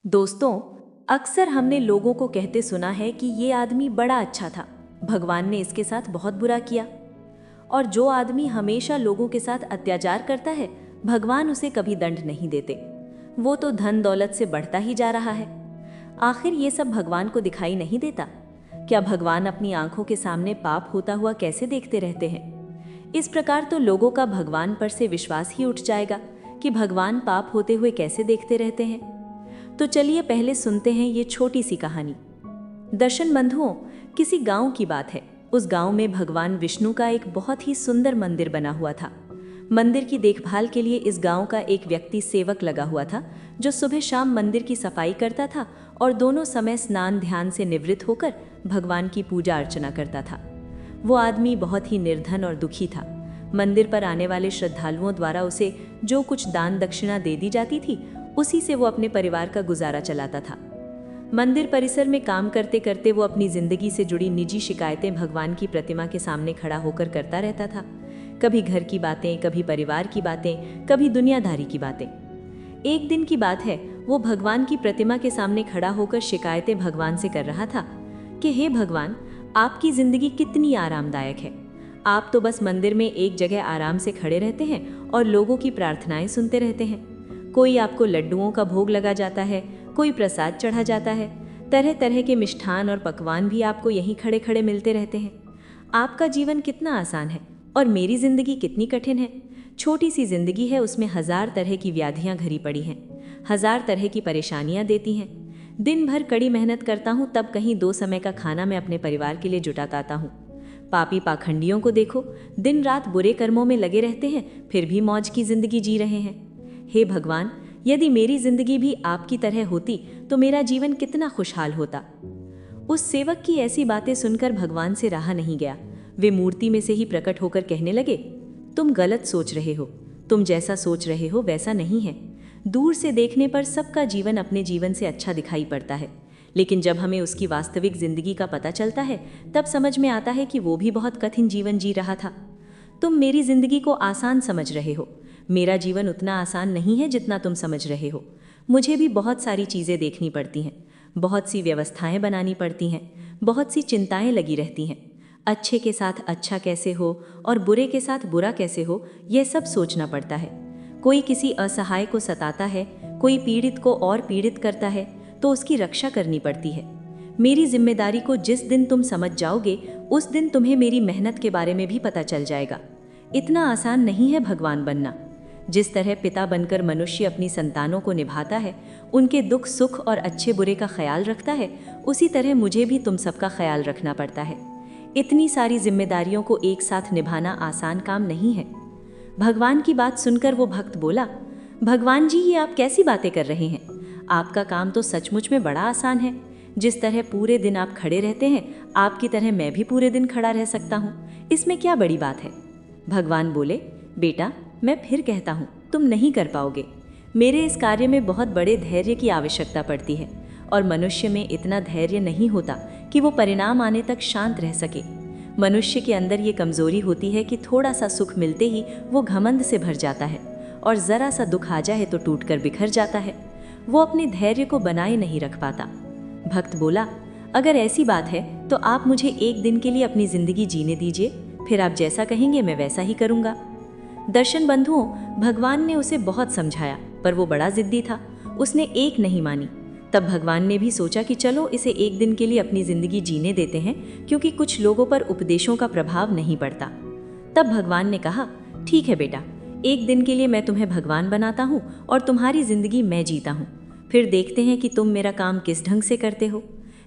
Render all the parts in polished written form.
दोस्तों, अक्सर हमने लोगों को कहते सुना है कि ये आदमी बड़ा अच्छा था, भगवान ने इसके साथ बहुत बुरा किया। और जो आदमी हमेशा लोगों के साथ अत्याचार करता है, भगवान उसे कभी दंड नहीं देते। वो तो धन दौलत से बढ़ता ही जा रहा है। आखिर ये सब भगवान को दिखाई नहीं देता? क्या भगवान अपनी आंखों के सामने पाप होता हुआ कैसे देखते रहते हैं? इस प्रकार तो लोगों का भगवान पर से विश्वास ही उठ जाएगा कि भगवान पाप होते हुए कैसे देखते रहते हैं। तो चलिए पहले सुनते हैं ये छोटी सी कहानी। दर्शन बंधुओं, किसी गांव की बात है। उस गांव में भगवान विष्णु का एक बहुत ही सुंदर मंदिर बना हुआ था। मंदिर की देखभाल के लिए इस गांव का एक व्यक्ति सेवक लगा हुआ था, जो सुबह शाम मंदिर की सफाई करता था और दोनों समय स्नान ध्यान से निवृत्त होकर भगवान की पूजा अर्चना करता था। वो आदमी बहुत ही निर्धन और दुखी था। मंदिर पर आने वाले श्रद्धालुओं द्वारा उसे जो कुछ दान दक्षिणा दे दी जाती थी, उसी से वो अपने परिवार का गुजारा चलाता था। मंदिर परिसर में काम करते करते वो अपनी जिंदगी से जुड़ी निजी शिकायतें भगवान की प्रतिमा के सामने खड़ा होकर करता रहता था। कभी घर की बातें, कभी परिवार की बातें, कभी दुनियादारी की बातें। एक दिन की बात है, वो भगवान की प्रतिमा के सामने खड़ा होकर शिकायतें भगवान से कर रहा था कि हे भगवान, आपकी जिंदगी कितनी आरामदायक है। आप तो बस मंदिर में एक जगह आराम से खड़े रहते हैं और लोगों की प्रार्थनाएं सुनते रहते हैं। कोई आपको लड्डुओं का भोग लगा जाता है, कोई प्रसाद चढ़ा जाता है, तरह तरह के मिष्ठान और पकवान भी आपको यहीं खड़े खड़े मिलते रहते हैं। आपका जीवन कितना आसान है और मेरी जिंदगी कितनी कठिन है। छोटी सी जिंदगी है, उसमें 1000 तरह की व्याधियां घरी पड़ी हैं, 1000 तरह की परेशानियां देती हैं। दिन भर कड़ी मेहनत करता हूँ, तब कहीं 2 समय का खाना मैं अपने परिवार के लिए जुटाता हूँ। पापी पाखंडियों को देखो, दिन रात बुरे कर्मों में लगे रहते हैं, फिर भी मौज की जिंदगी जी रहे हैं। हे भगवान, यदि मेरी जिंदगी भी आपकी तरह होती तो मेरा जीवन कितना खुशहाल होता। उस सेवक की ऐसी बातें सुनकर भगवान से रहा नहीं गया। वे मूर्ति में से ही प्रकट होकर कहने लगे, तुम गलत सोच रहे हो। तुम जैसा सोच रहे हो वैसा नहीं है। दूर से देखने पर सबका जीवन अपने जीवन से अच्छा दिखाई पड़ता है, लेकिन जब हमें उसकी वास्तविक जिंदगी का पता चलता है, तब समझ में आता है कि वो भी बहुत कठिन जीवन जी रहा था। तुम मेरी जिंदगी को आसान समझ रहे हो। मेरा जीवन उतना आसान नहीं है जितना तुम समझ रहे हो। मुझे भी बहुत सारी चीज़ें देखनी पड़ती हैं, बहुत सी व्यवस्थाएं बनानी पड़ती हैं, बहुत सी चिंताएं लगी रहती हैं। अच्छे के साथ अच्छा कैसे हो और बुरे के साथ बुरा कैसे हो, यह सब सोचना पड़ता है। कोई किसी असहाय को सताता है, कोई पीड़ित को और पीड़ित करता है, तो उसकी रक्षा करनी पड़ती है। मेरी जिम्मेदारी को जिस दिन तुम समझ जाओगे, उस दिन तुम्हें मेरी मेहनत के बारे में भी पता चल जाएगा। इतना आसान नहीं है भगवान बनना। जिस तरह पिता बनकर मनुष्य अपनी संतानों को निभाता है, उनके दुख सुख और अच्छे बुरे का ख्याल रखता है, उसी तरह मुझे भी तुम सबका ख्याल रखना पड़ता है। इतनी सारी जिम्मेदारियों को एक साथ निभाना आसान काम नहीं है। भगवान की बात सुनकर वो भक्त बोला, भगवान जी, ये आप कैसी बातें कर रहे हैं? आपका काम तो सचमुच में बड़ा आसान है। जिस तरह पूरे दिन आप खड़े रहते हैं, आपकी तरह मैं भी पूरे दिन खड़ा रह सकता हूँ। इसमें क्या बड़ी बात है? भगवान बोले, बेटा, मैं फिर कहता हूँ, तुम नहीं कर पाओगे। मेरे इस कार्य में बहुत बड़े धैर्य की आवश्यकता पड़ती है, और मनुष्य में इतना धैर्य नहीं होता कि वो परिणाम आने तक शांत रह सके। मनुष्य के अंदर ये कमजोरी होती है कि थोड़ा सा सुख मिलते ही वो घमंड से भर जाता है, और जरा सा दुख आ जाए तो टूटकर बिखर जाता है। वो अपने धैर्य को बनाए नहीं रख पाता। भक्त बोला, अगर ऐसी बात है तो आप मुझे एक दिन के लिए अपनी जिंदगी जीने दीजिए, फिर आप जैसा कहेंगे मैं वैसा ही करूँगा। दर्शन बंधुओं, भगवान ने उसे बहुत समझाया, पर वो बड़ा जिद्दी था। उसने एक नहीं मानी। तब भगवान ने भी सोचा कि चलो इसे एक दिन के लिए अपनी जिंदगी जीने देते हैं, क्योंकि कुछ लोगों पर उपदेशों का प्रभाव नहीं पड़ता। तब भगवान ने कहा, ठीक है बेटा, एक दिन के लिए मैं तुम्हें भगवान बनाता हूँ और तुम्हारी जिंदगी मैं जीता हूँ। फिर देखते हैं कि तुम मेरा काम किस ढंग से करते हो।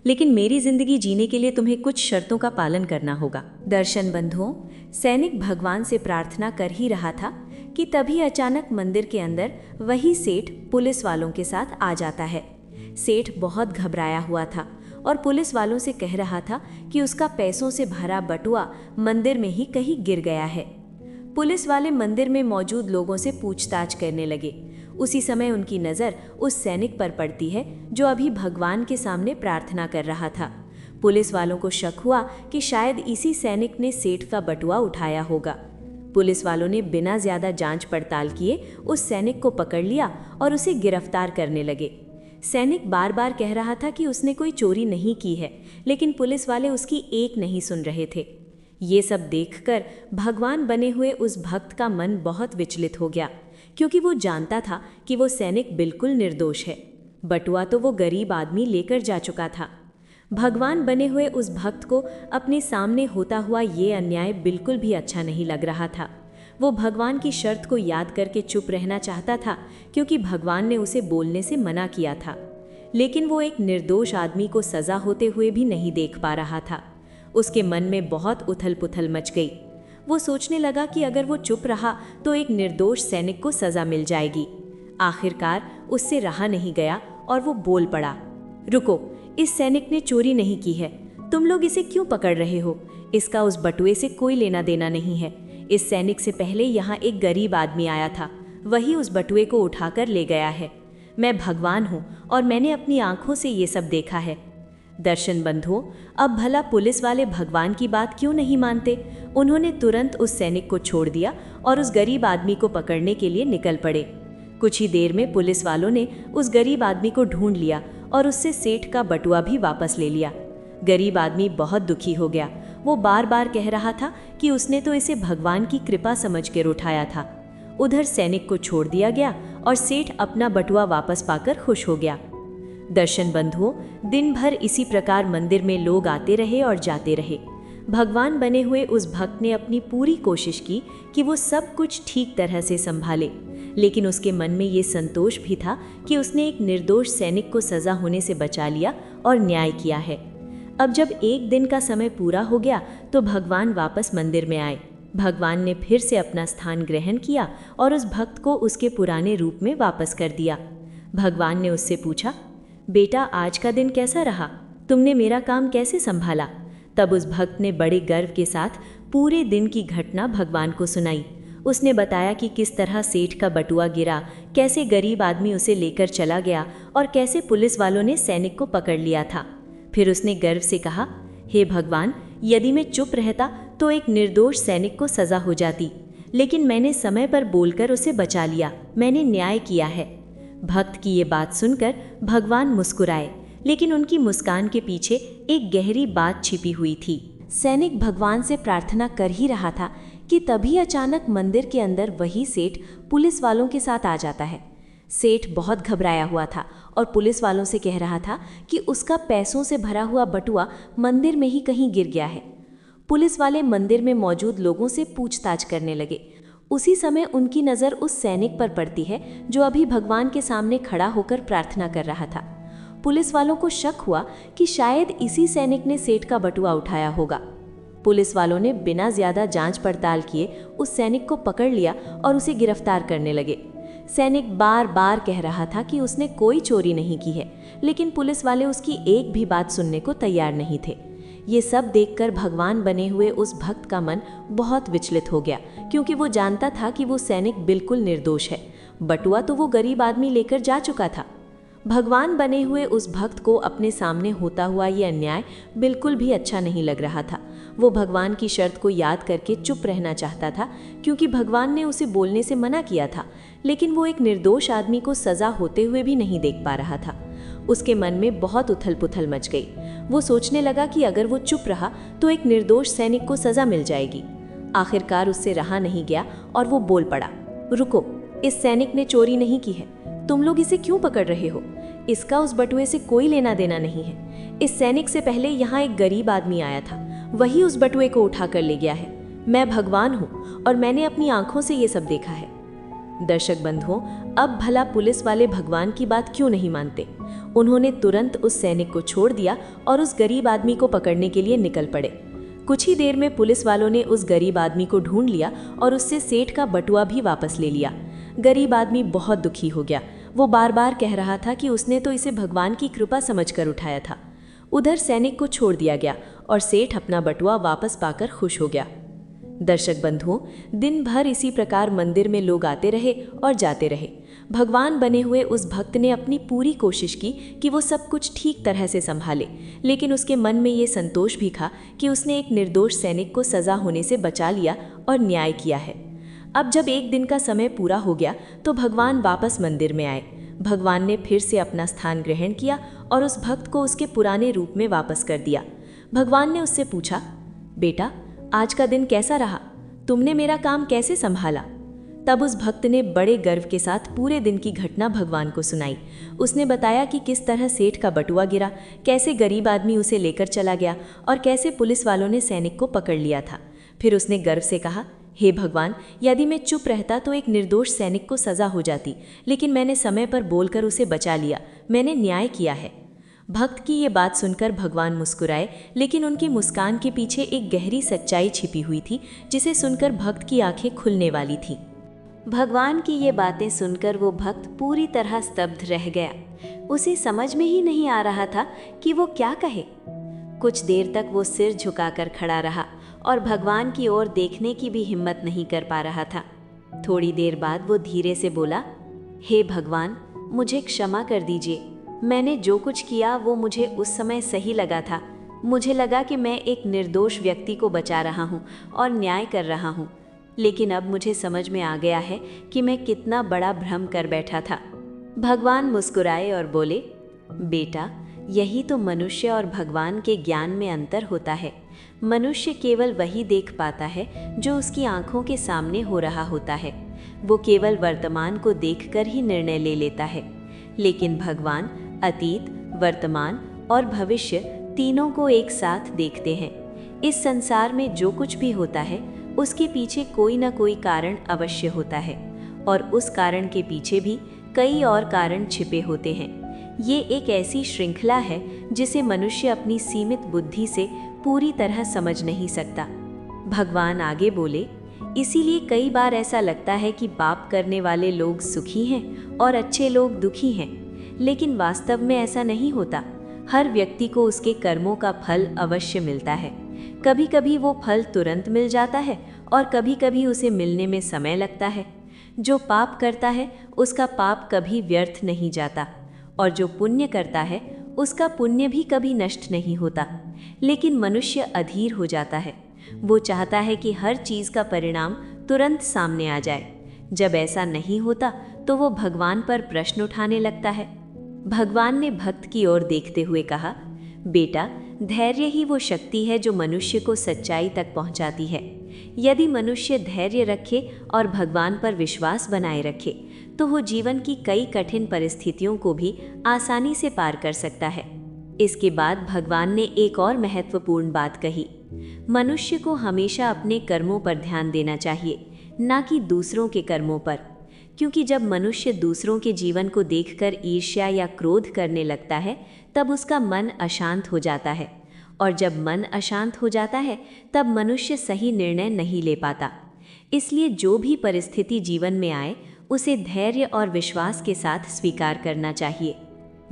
लेकिन मेरी जिंदगी जीने के लिए तुम्हें कुछ शर्तों का पालन करना होगा। दर्शन बंधुओं, सैनिक भगवान से प्रार्थना कर ही रहा था कि तभी अचानक मंदिर के अंदर वही सेठ पुलिस वालों के साथ आ जाता है। सेठ बहुत घबराया हुआ था और पुलिस वालों से कह रहा था कि उसका पैसों से भरा बटुआ मंदिर में ही कहीं गिर गया है। पुलिस वाले मंदिर में मौजूद लोगों से पूछताछ करने लगे। उसी समय उनकी नज़र उस सैनिक पर पड़ती है जो अभी भगवान के सामने प्रार्थना कर रहा था। पुलिस वालों को शक हुआ कि शायद इसी सैनिक ने सेठ का बटुआ उठाया होगा। पुलिस वालों ने बिना ज़्यादा जांच पड़ताल किए उस सैनिक को पकड़ लिया और उसे गिरफ्तार करने लगे। सैनिक बार बार कह रहा था कि उसने कोई चोरी नहीं की है, लेकिन पुलिस वाले उसकी एक नहीं सुन रहे थे। ये सब देखकर भगवान बने हुए उस भक्त का मन बहुत विचलित हो गया, क्योंकि वो जानता था कि वो सैनिक बिल्कुल निर्दोष है। बटुआ तो वो गरीब आदमी लेकर जा चुका था। भगवान बने हुए उस भक्त को अपने सामने होता हुआ ये अन्याय बिल्कुल भी अच्छा नहीं लग रहा था। वो भगवान की शर्त को याद करके चुप रहना चाहता था, क्योंकि भगवान ने उसे बोलने से मना किया था। लेकिन वो एक निर्दोष आदमी को सज़ा होते हुए भी नहीं देख पा रहा था। उसके मन में बहुत उथल पुथल मच गई। वो सोचने लगा कि अगर वो चुप रहा तो एक निर्दोष सैनिक को सज़ा मिल जाएगी। आखिरकार उससे रहा नहीं गया और वो बोल पड़ा, रुको, इस सैनिक ने चोरी नहीं की है। तुम लोग इसे क्यों पकड़ रहे हो? इसका उस बटुए से कोई लेना देना नहीं है। इस सैनिक से पहले यहाँ एक गरीब आदमी आया था, वही उस बटुए को उठाकर ले गया है। मैं भगवान हूँ और मैंने अपनी आंखों से ये सब देखा है। दर्शन बंधुओं, अब भला पुलिस वाले भगवान की बात क्यों नहीं मानते? उन्होंने तुरंत उस सैनिक को छोड़ दिया और उस गरीब आदमी को पकड़ने के लिए निकल पड़े। कुछ ही देर में पुलिस वालों ने उस गरीब आदमी को ढूंढ लिया और उससे सेठ का बटुआ भी वापस ले लिया। गरीब आदमी बहुत दुखी हो गया। वो बार बार कह रहा था कि उसने तो इसे भगवान की कृपा समझकर उठाया था। उधर सैनिक को छोड़ दिया गया और सेठ अपना बटुआ वापस पाकर खुश हो गया। दर्शन बंधुओं, दिन भर इसी प्रकार मंदिर में लोग आते रहे और जाते रहे। भगवान बने हुए उस भक्त ने अपनी पूरी कोशिश की कि वो सब कुछ ठीक तरह से संभाले, लेकिन उसके मन में ये संतोष भी था कि उसने एक निर्दोष सैनिक को सज़ा होने से बचा लिया और न्याय किया है। अब जब एक दिन का समय पूरा हो गया तो भगवान वापस मंदिर में आए। भगवान ने फिर से अपना स्थान ग्रहण किया और उस भक्त को उसके पुराने रूप में वापस कर दिया। भगवान ने उससे पूछा, बेटा, आज का दिन कैसा रहा? तुमने मेरा काम कैसे संभाला? तब उस भक्त ने बड़े गर्व के साथ पूरे दिन की घटना भगवान को सुनाई। उसने बताया कि किस तरह सेठ का बटुआ गिरा, कैसे गरीब आदमी उसे लेकर चला गया और कैसे पुलिस वालों ने सैनिक को पकड़ लिया था। फिर उसने गर्व से कहा, हे भगवान, यदि मैं चुप रहता तो एक निर्दोष सैनिक को सज़ा हो जाती, लेकिन मैंने समय पर बोलकर उसे बचा लिया। मैंने न्याय किया है। भक्त की ये बात सुनकर भगवान मुस्कुराए, लेकिन उनकी मुस्कान के पीछे एक गहरी बात छिपी हुई थी। सैनिक भगवान से प्रार्थना कर ही रहा था कि तभी अचानक मंदिर के अंदर वही सेठ पुलिस वालों के साथ आ जाता है। सेठ बहुत घबराया हुआ था और पुलिस वालों से कह रहा था कि उसका पैसों से भरा हुआ बटुआ मंदिर में ही कहीं गिर गया है। पुलिस वाले मंदिर में मौजूद लोगों से पूछताछ करने लगे। उसी समय उनकी नज़र उस सैनिक पर पड़ती है जो अभी भगवान के सामने खड़ा होकर प्रार्थना कर रहा था। पुलिस वालों को शक हुआ कि शायद इसी सैनिक ने सेठ का बटुआ उठाया होगा। पुलिस वालों ने बिना ज़्यादा जांच पड़ताल किए उस सैनिक को पकड़ लिया और उसे गिरफ्तार करने लगे। सैनिक बार बार कह रहा था कि उसने कोई चोरी नहीं की है, लेकिन पुलिस वाले उसकी एक भी बात सुनने को तैयार नहीं थे। ये सब देखकर भगवान बने हुए उस भक्त का मन बहुत विचलित हो गया, क्योंकि वो जानता था कि वो सैनिक बिल्कुल निर्दोष है। बटुआ तो वो गरीब आदमी लेकर जा चुका था। भगवान बने हुए उस भक्त को अपने सामने होता हुआ ये अन्याय बिल्कुल भी अच्छा नहीं लग रहा था। वो भगवान की शर्त को याद करके चुप रहना चाहता था, क्योंकि भगवान ने उसे बोलने से मना किया था, लेकिन वो एक निर्दोष आदमी को सज़ा होते हुए भी नहीं देख पा रहा था। उसके मन में बहुत उथल पुथल मच गई। वो सोचने लगा कि अगर वो चुप रहा तो एक निर्दोष सैनिक को सज़ा मिल जाएगी। आखिरकार उससे रहा नहीं गया और वो बोल पड़ा, रुको, इस सैनिक ने चोरी नहीं की है। तुम लोग इसे क्यों पकड़ रहे हो? इसका उस बटुए से कोई लेना देना नहीं है। इस सैनिक से पहले यहाँ एक गरीब आदमी आया था, वही उस बटुए को उठा कर ले गया है। मैं भगवान हूँ और मैंने अपनी आंखों से ये सब देखा है। दर्शक बंधुओं, अब भला पुलिस वाले भगवान की बात क्यों नहीं मानते? उन्होंने तुरंत उस सैनिक को छोड़ दिया और उस गरीब आदमी को पकड़ने के लिए निकल पड़े। कुछ ही देर में पुलिस वालों ने उस गरीब आदमी को ढूंढ लिया और उससे सेठ का बटुआ भी वापस ले लिया। गरीब आदमी बहुत दुखी हो गया। वो बार बार कह रहा था कि उसने तो इसे भगवान की कृपा समझकर उठाया था। उधर सैनिक को छोड़ दिया गया और सेठ अपना बटुआ वापस पाकर खुश हो गया। दर्शक बंधुओं, दिन भर इसी प्रकार मंदिर में लोग आते रहे और जाते रहे। भगवान बने हुए उस भक्त ने अपनी पूरी कोशिश की कि वो सब कुछ ठीक तरह से संभाले, लेकिन उसके मन में ये संतोष भी था कि उसने एक निर्दोष सैनिक को सज़ा होने से बचा लिया और न्याय किया है। अब जब एक दिन का समय पूरा हो गया तो भगवान वापस मंदिर में आए। भगवान ने फिर से अपना स्थान ग्रहण किया और उस भक्त को उसके पुराने रूप में वापस कर दिया। भगवान ने उससे पूछा, बेटा, आज का दिन कैसा रहा? तुमने मेरा काम कैसे संभाला? तब उस भक्त ने बड़े गर्व के साथ पूरे दिन की घटना भगवान को सुनाई। उसने बताया कि किस तरह सेठ का बटुआ गिरा, कैसे गरीब आदमी उसे लेकर चला गया और कैसे पुलिस वालों ने सैनिक को पकड़ लिया था। फिर उसने गर्व से कहा, हे भगवान, यदि मैं चुप रहता तो एक निर्दोष सैनिक को सजा हो जाती, लेकिन मैंने समय पर बोलकर उसे बचा लिया। मैंने न्याय किया है। भक्त की ये बात सुनकर भगवान मुस्कुराए, लेकिन उनकी मुस्कान के पीछे एक गहरी सच्चाई छिपी हुई थी, जिसे सुनकर भक्त की आंखें खुलने वाली थीं। भगवान की ये बातें सुनकर वो भक्त पूरी तरह स्तब्ध रह गया। उसे समझ में ही नहीं आ रहा था कि वो क्या कहे। कुछ देर तक वो सिर झुकाकर खड़ा रहा और भगवान की ओर देखने की भी हिम्मत नहीं कर पा रहा था। थोड़ी देर बाद वो धीरे से बोला, हे भगवान, मुझे क्षमा कर दीजिए। मैंने जो कुछ किया वो मुझे उस समय सही लगा था। मुझे लगा कि मैं एक निर्दोष व्यक्ति को बचा रहा हूँ और न्याय कर रहा हूँ, लेकिन अब मुझे समझ में आ गया है कि मैं कितना बड़ा भ्रम कर बैठा था। भगवान मुस्कुराए और बोले, बेटा, यही तो मनुष्य और भगवान के ज्ञान में अंतर होता है। मनुष्य केवल वही देख पाता है जो उसकी आंखों के सामने हो रहा होता है। वो केवल वर्तमान को देखकर ही निर्णय ले लेता है, लेकिन भगवान अतीत, वर्तमान और भविष्य तीनों को एक साथ देखते हैं। इस संसार में जो कुछ भी होता है उसके पीछे कोई ना कोई कारण अवश्य होता है, और उस कारण के पीछे भी कई और कारण छिपे होते हैं। ये एक ऐसी श्रृंखला है जिसे मनुष्य अपनी सीमित बुद्धि से पूरी तरह समझ नहीं सकता। भगवान आगे बोले, इसीलिए कई बार ऐसा लगता है कि पाप करने वाले लोग सुखी हैं और अच्छे लोग दुखी हैं, लेकिन वास्तव में ऐसा नहीं होता। हर व्यक्ति को उसके कर्मों का फल अवश्य मिलता है। कभी कभी वो फल तुरंत मिल जाता है और कभी कभी उसे मिलने में समय लगता है। जो पाप करता है उसका पाप कभी व्यर्थ नहीं जाता, और जो पुण्य करता है उसका पुण्य भी कभी नष्ट नहीं होता। लेकिन मनुष्य अधीर हो जाता है। वो चाहता है कि हर चीज़ का परिणाम तुरंत सामने आ जाए। जब ऐसा नहीं होता तो वो भगवान पर प्रश्न उठाने लगता है। भगवान ने भक्त की ओर देखते हुए कहा, बेटा, धैर्य ही वो शक्ति है जो मनुष्य को सच्चाई तक पहुंचाती है। यदि मनुष्य धैर्य रखे और भगवान पर विश्वास बनाए रखे तो वो जीवन की कई कठिन परिस्थितियों को भी आसानी से पार कर सकता है। इसके बाद भगवान ने एक और महत्वपूर्ण बात कही, मनुष्य को हमेशा अपने कर्मों पर ध्यान देना चाहिए, ना कि दूसरों के कर्मों पर। क्योंकि जब मनुष्य दूसरों के जीवन को देखकर ईर्ष्या या क्रोध करने लगता है तब उसका मन अशांत हो जाता है, और जब मन अशांत हो जाता है तब मनुष्य सही निर्णय नहीं ले पाता। इसलिए जो भी परिस्थिति जीवन में आए उसे धैर्य और विश्वास के साथ स्वीकार करना चाहिए।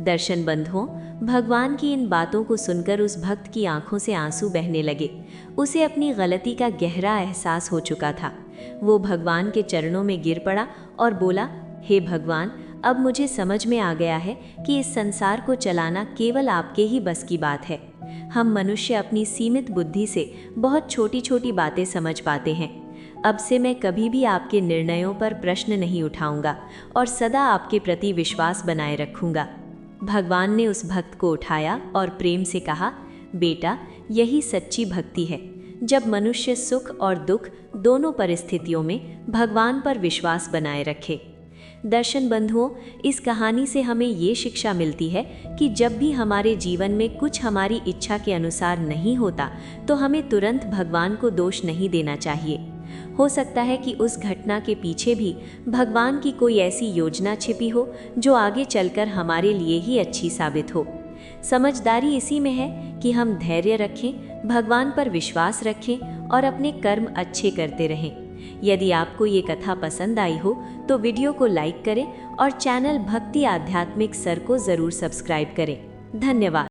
दर्शन बंधुओं, भगवान की इन बातों को सुनकर उस भक्त की आंखों से आंसू बहने लगे। उसे अपनी गलती का गहरा एहसास हो चुका था। वो भगवान के चरणों में गिर पड़ा और बोला, हे भगवान, अब मुझे समझ में आ गया है कि इस संसार को चलाना केवल आपके ही बस की बात है। हम मनुष्य अपनी सीमित बुद्धि से बहुत छोटी छोटी बातें समझ पाते हैं। अब से मैं कभी भी आपके निर्णयों पर प्रश्न नहीं उठाऊंगा और सदा आपके प्रति विश्वास बनाए रखूंगा। भगवान ने उस भक्त को उठाया और प्रेम से कहा, बेटा, यही सच्ची भक्ति है, जब मनुष्य सुख और दुख दोनों परिस्थितियों में भगवान पर विश्वास बनाए रखे। दर्शन बंधुओं, इस कहानी से हमें ये शिक्षा मिलती है कि जब भी हमारे जीवन में कुछ हमारी इच्छा के अनुसार नहीं होता तो हमें तुरंत भगवान को दोष नहीं देना चाहिए। हो सकता है कि उस घटना के पीछे भी भगवान की कोई ऐसी योजना छिपी हो जो आगे चलकर हमारे लिए ही अच्छी साबित हो। समझदारी इसी में है कि हम धैर्य रखें, भगवान पर विश्वास रखें और अपने कर्म अच्छे करते रहें। यदि आपको ये कथा पसंद आई हो तो वीडियो को लाइक करें और चैनल भक्ति आध्यात्मिक सर को ज़रूर सब्सक्राइब करें। धन्यवाद।